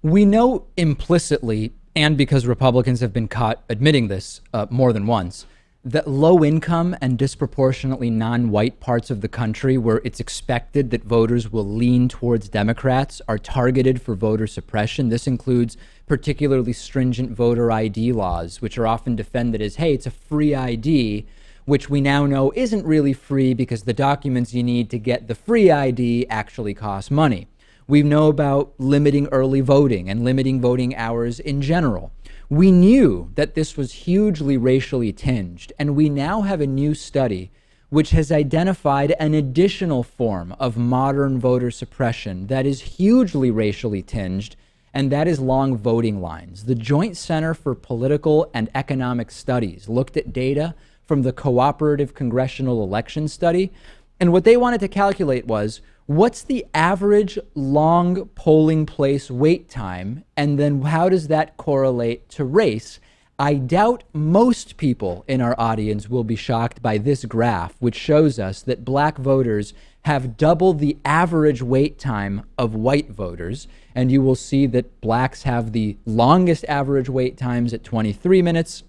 We know implicitly, and because Republicans have been caught admitting this more than once, that low income and disproportionately non-white parts of the country where it's expected that voters will lean towards Democrats are targeted for voter suppression. This includes particularly stringent voter ID laws, which are often defended as, hey, it's a free ID, which we now know isn't really free because the documents you need to get the free ID actually cost money. We know about limiting early voting and limiting voting hours in general. We knew that this was hugely racially tinged, and we now have a new study which has identified an additional form of modern voter suppression that is hugely racially tinged, and that is long voting lines. The Joint Center for Political and Economic Studies looked at data from the Cooperative Congressional Election Study, and what they wanted to calculate was, what's the average long polling place wait time? And then how does that correlate to race? I doubt most people in our audience will be shocked by this graph, which shows us that black voters have double the average wait time of white voters. And you will see that blacks have the longest average wait times at 23 minutes,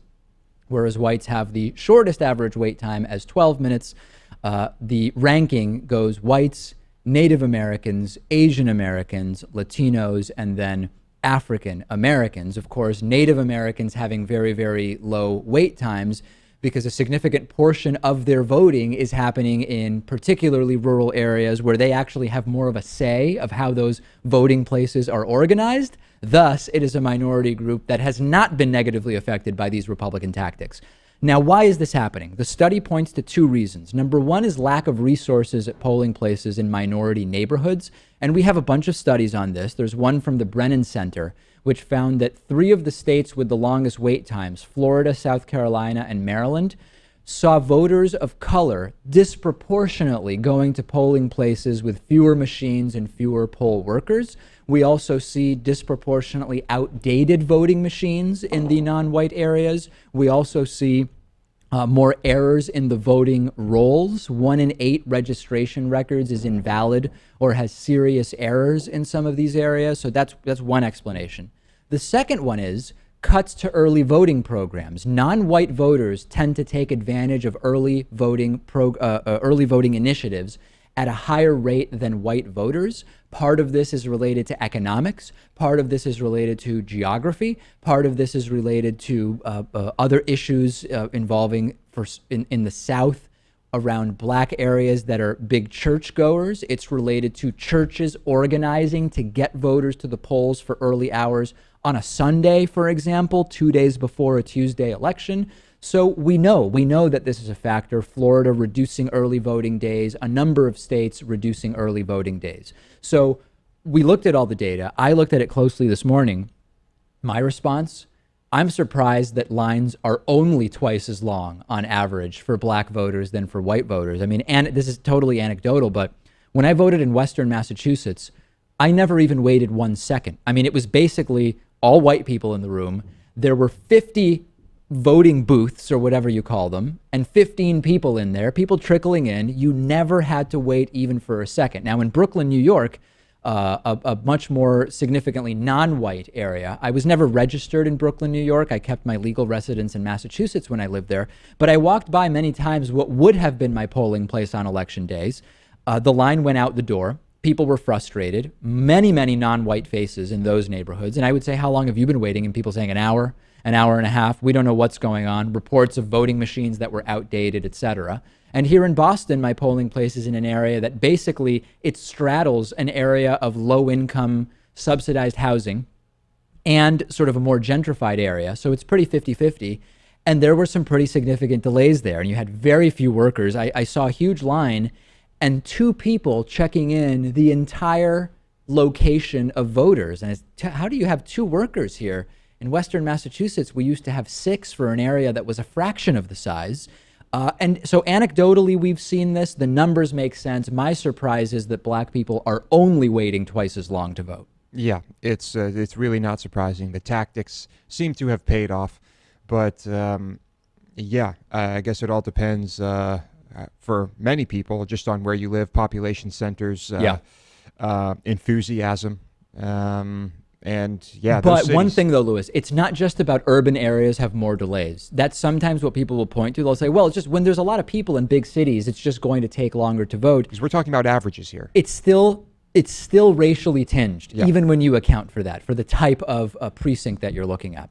whereas whites have the shortest average wait time as 12 minutes. The ranking goes whites, Native Americans, Asian Americans, Latinos, and then African Americans. Of course, Native Americans having very, very low wait times because a significant portion of their voting is happening in particularly rural areas where they actually have more of a say of how those voting places are organized. Thus, it is a minority group that has not been negatively affected by these Republican tactics. Now, why is this happening? The study points to two reasons. Number one is lack of resources at polling places in minority neighborhoods. And we have a bunch of studies on this. There's one from the Brennan Center, which found that 3 of the states with the longest wait times, Florida, South Carolina, and Maryland, saw voters of color disproportionately going to polling places with fewer machines and fewer poll workers. We also see disproportionately outdated voting machines in the non-white areas. We also see more errors in the voting rolls. 1 in 8 registration records is invalid or has serious errors in some of these areas. So that's one explanation. The second one is cuts to early voting programs. Non-white voters tend to take advantage of early voting initiatives at a higher rate than white voters. Part of this is related to economics. Part of this is related to geography. Part of this is related to other issues involving in the South around black areas that are big churchgoers. It's related to churches organizing to get voters to the polls for early hours on a Sunday, for example, 2 days before a Tuesday election. So we know that this is a factor. Florida reducing early voting days, a number of states reducing early voting days. So we looked at all the data. I looked at it closely this morning. My response, I'm surprised that lines are only twice as long on average for black voters than for white voters. I mean, and this is totally anecdotal, but when I voted in Western Massachusetts, I never even waited 1 second. I mean, it was basically all white people in the room. There were 50 voting booths or whatever you call them, and 15 people in there, people trickling in. You never had to wait even for a second. Now in Brooklyn, New York, a much more significantly non-white area. I was never registered in Brooklyn, New York. I kept my legal residence in Massachusetts when I lived there, but I walked by many times what would have been my polling place on election days. The line went out the door. People were frustrated, many non-white faces in those neighborhoods. And I would say, how long have you been waiting? And people saying an hour and a half. We don't know what's going on. Reports of voting machines that were outdated, etc. And here in Boston, my polling place is in an area that basically it straddles an area of low income subsidized housing and sort of a more gentrified area. So it's pretty 50-50. And there were some pretty significant delays there. And you had very few workers. I saw a huge line and 2 people checking in the entire location of voters. And how do you have 2 workers here? In Western Massachusetts, we used to have 6 for an area that was a fraction of the size. And so anecdotally, we've seen this. The numbers make sense. My surprise is that black people are only waiting twice as long to vote. Yeah, it's really not surprising. The tactics seem to have paid off. But yeah, I guess it all depends for many people just on where you live, population centers, enthusiasm. And yeah, But those one cities, thing though, Lewis, it's not just about urban areas have more delays. That's sometimes what people will point to. They'll say, well, it's just when there's a lot of people in big cities, it's just going to take longer to vote. because we're talking about averages here. It's still racially tinged, Yeah. even when you account for that, for the type of precinct that you're looking at.